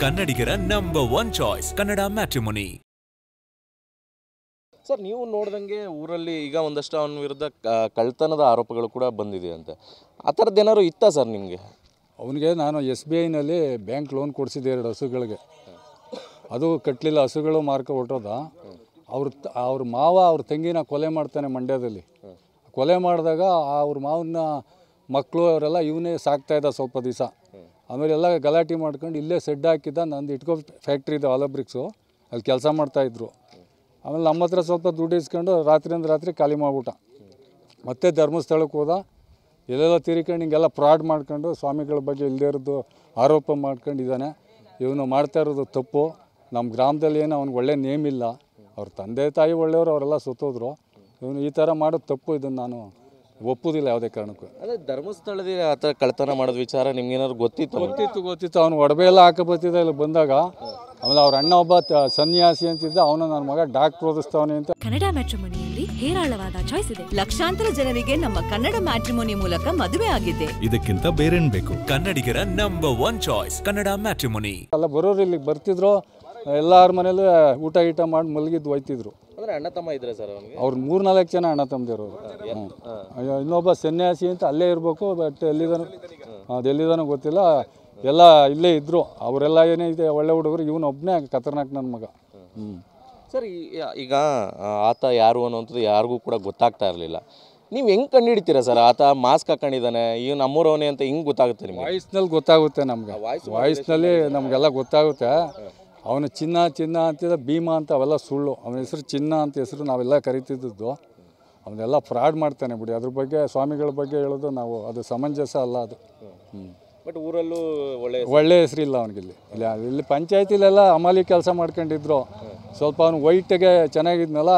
ಕನ್ನಡಿಗರ number 1 choice Kannada matrimony. Sir, ನೀವು ನೋಡ್ದಂಗೆ ಊರಲ್ಲಿ ಈಗ ಒಂದಷ್ಟು ಅವನ ವಿರುದ್ಧ ಕಳ್ತನದ ಆರೋಪಗಳು ಕೂಡ ಬಂದಿದೆ ಅಂತೆ. ಆ ಥರದ್ದು ಏನಾದ್ರು ಇತ್ತಾ ಸರ್ ನಿಮಗೆ? ಅವನಿಗೆ ನಾನು SBIನಲ್ಲಿ ಬ್ಯಾಂಕ್ ಲೋನ್ ಕೊಡಿಸಿದ್ದೆ 2 ಹಸುಗಳಿಗೆ. ಅದು ಕಟ್ಟಲಿಲ್ಲ, ಹಸುಗಳು ಮಾರ್ಕ ಹೊಟ್ಟೋದ. ಅವ್ರ ಮಾವ ಅವ್ರ ತಂಗಿನ ಕೊಲೆ ಮಾಡ್ತಾನೆ ಮಂಡ್ಯದಲ್ಲಿ. ಕೊಲೆ ಮಾಡಿದಾಗ ಅವ್ರ ಮಾವನ ಮಕ್ಕಳು ಅವರೆಲ್ಲ ಇವನೇ ಸಾಕ್ತಾಯಿದ್ದ ಸ್ವಲ್ಪ ದಿವಸ. ಆಮೇಲೆ ಎಲ್ಲ ಗಲಾಟೆ ಮಾಡ್ಕೊಂಡು ಇಲ್ಲೇ ಸೆಡ್ ಹಾಕಿದ್ದ. ನಂದು ಇಟ್ಕೋ ಫ್ಯಾಕ್ಟ್ರಿ ಇದೆ ಆಲಬ್ರಿಕ್ಸು, ಅಲ್ಲಿ ಕೆಲಸ ಮಾಡ್ತಾಯಿದ್ರು. ಆಮೇಲೆ ನಮ್ಮ ಹತ್ರ ಸ್ವಲ್ಪ ದುಡ್ಡು ಇಸ್ಕೊಂಡು ರಾತ್ರಿ ಖಾಲಿ ಮಾಡ್ಬಿಟ್ಟ. ಮತ್ತೆ ಧರ್ಮಸ್ಥಳಕ್ಕೆ ಹೋದ. ಎಲ್ಲೆಲ್ಲ ತಿರ್ಕೊಂಡು ಹಿಂಗೆಲ್ಲ ಫ್ರಾಡ್ ಮಾಡ್ಕೊಂಡು ಸ್ವಾಮಿಗಳ ಬಗ್ಗೆ ಇಲ್ಲದೇ ಇರೋದು ಆರೋಪ ಮಾಡ್ಕೊಂಡಿದ್ದಾನೆ. ಇವನು ಮಾಡ್ತಾ ಇರೋದು ತಪ್ಪು. ನಮ್ಮ ಗ್ರಾಮದಲ್ಲಿ ಏನು ಅವ್ನಿಗೆ ಒಳ್ಳೆ ನೇಮ್ ಇಲ್ಲ. ಅವ್ರ ತಂದೆ ತಾಯಿ ಒಳ್ಳೆಯವರು, ಅವರೆಲ್ಲ ಸುತ್ತೋದ್ರು. ಇವನು ಈ ಥರ ಮಾಡೋದು ತಪ್ಪು. ಇದನ್ನು ನಾನು ಒಪ್ಪುವುದಿಲ್ಲ ಯಾವುದೇ ಕಾರಣಕ್ಕೂ. ಅದೇ ಧರ್ಮಸ್ಥಳದಲ್ಲಿ ಆ ಥರ ಕಳ್ತನ ಮಾಡೋದು ವಿಚಾರ ನಿಮ್ಗೆ ಏನಾದ್ರು ಗೊತ್ತಿತ್ತು? ಗೊತ್ತಿತ್ತು. ಅವ್ನು ಒಡವೆ ಎಲ್ಲ ಹಾಕಬತ್ತಿದ್ದ ಇಲ್ಲಿ ಬಂದಾಗ. ಆಮೇಲೆ ಅವ್ರ ಅಣ್ಣ ಒಬ್ಬ ಸನ್ಯಾಸಿ ಅಂತಿದ್ದ, ಅವನು ನನ್ನ ಮಗ ಡಾಕ್ಟರ್ ಓದಿಸ್ತಾವನೆ ಅಂತ. ಕನ್ನಡ ಮ್ಯಾಟ್ರಿಮೋನಿಯಲ್ಲಿ ಹೇರಾಳವಾದ ಚಾಯ್ಸ್ ಇದೆ. ಲಕ್ಷಾಂತರ ಜನರಿಗೆ ನಮ್ಮ ಕನ್ನಡ ಮ್ಯಾಟ್ರಿಮೋನಿ ಮೂಲಕ ಮದುವೆ ಆಗಿದೆ. ಇದಕ್ಕಿಂತ ಬೇರೇನ್ ಬೇಕು? ಕನ್ನಡಿಗರ ನಂಬರ್ 1 ಚಾಯ್ಸ್ ಕನ್ನಡ ಮ್ಯಾಟ್ರಿಮೋನಿ. ಎಲ್ಲ ಬರೋರು ಇಲ್ಲಿಗೆ ಬರ್ತಿದ್ರು. ಎಲ್ಲರ ಮನೇಲೂ ಊಟ ಮಾಡಿ ಮಲಗಿದ್ದು ಹೋಯ್ತಿದ್ರು. ಅಂದರೆ ಅಣ್ಣ ತಮ್ಮ ಇದ್ರೆ ಸರ್ ಅವನಿಗೆ? ಅವ್ರು 3-4 ಜನ ಅಣ್ಣ ತಮ್ಮದಿರೋರು. ಇನ್ನೊಬ್ಬ ಸನ್ಯಾಸಿ ಅಂತ ಅಲ್ಲೇ ಇರಬೇಕು. ಬಟ್ ಎಲ್ಲಿದಾನೋ ಗೊತ್ತಿಲ್ಲ. ಎಲ್ಲ ಇಲ್ಲೇ ಇದ್ದರು. ಅವರೆಲ್ಲ ಏನಿದೆ ಒಳ್ಳೆ ಹುಡುಗರು. ಇವನೊಬ್ಬನೇ ಖತರ್ನಾಕ್ ನನ್ನ ಮಗ. ಸರ್, ಈಗ ಆತ ಯಾರು ಅನ್ನೋಂಥದ್ದು ಯಾರಿಗೂ ಕೂಡ ಗೊತ್ತಾಗ್ತಾ ಇರಲಿಲ್ಲ. ನೀವು ಹೆಂಗೆ ಕಂಡುಹಿಡಿತೀರಾ ಸರ್? ಆತ ಮಾಸ್ಕ್ ಹಾಕೊಂಡಿದ್ದಾನೆ, ಈಗ ನಮ್ಮೂರವನೇ ಅಂತ ಹಿಂಗೆ ಗೊತ್ತಾಗುತ್ತೆ ನಿಮಗೆ? ವಾಯ್ಸ್ನಲ್ಲಿ ಗೊತ್ತಾಗುತ್ತೆ ನಮ್ಗೆ. ವಾಯ್ಸ್ನಲ್ಲಿ ನಮಗೆಲ್ಲ ಗೊತ್ತಾಗುತ್ತೆ. ಅವನು ಚಿನ್ನ ಅಂತಿದ್ದ, ಭೀಮಾ ಅಂತ ಅವೆಲ್ಲ ಸುಳ್ಳು. ಅವನ ಹೆಸರು ಚಿನ್ನ ಅಂತ ಹೆಸರು ನಾವೆಲ್ಲ ಕರಿತಿದ್ದದ್ದು. ಅವನ್ನೆಲ್ಲ ಫ್ರಾಡ್ ಮಾಡ್ತಾನೆ ಬಿಡಿ. ಅದ್ರ ಬಗ್ಗೆ ಸ್ವಾಮಿಗಳ ಬಗ್ಗೆ ಹೇಳೋದು ನಾವು ಅದು ಸಮಂಜಸ ಅಲ್ಲ ಅದು. ಬಟ್ ಊರಲ್ಲೂ ಒಳ್ಳೆ ಹೆಸರಿಲ್ಲ ಅವನಿಗಿಲ್ಲಿ. ಇಲ್ಲಿ ಪಂಚಾಯತಿಲೆಲ್ಲ ಅಮಾಲಿ ಕೆಲಸ ಮಾಡ್ಕೊಂಡಿದ್ರು. ಸ್ವಲ್ಪ ಅವನು ವೈಟ್ಗೆ ಚೆನ್ನಾಗಿದ್ನಲ್ಲ.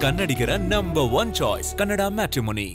ಕನ್ನಡಿಗರ ನಂಬರ್ 1 ಚಾಯ್ಸ್ ಕನ್ನಡ ಮ್ಯಾಟ್ರಿಮೋನಿ.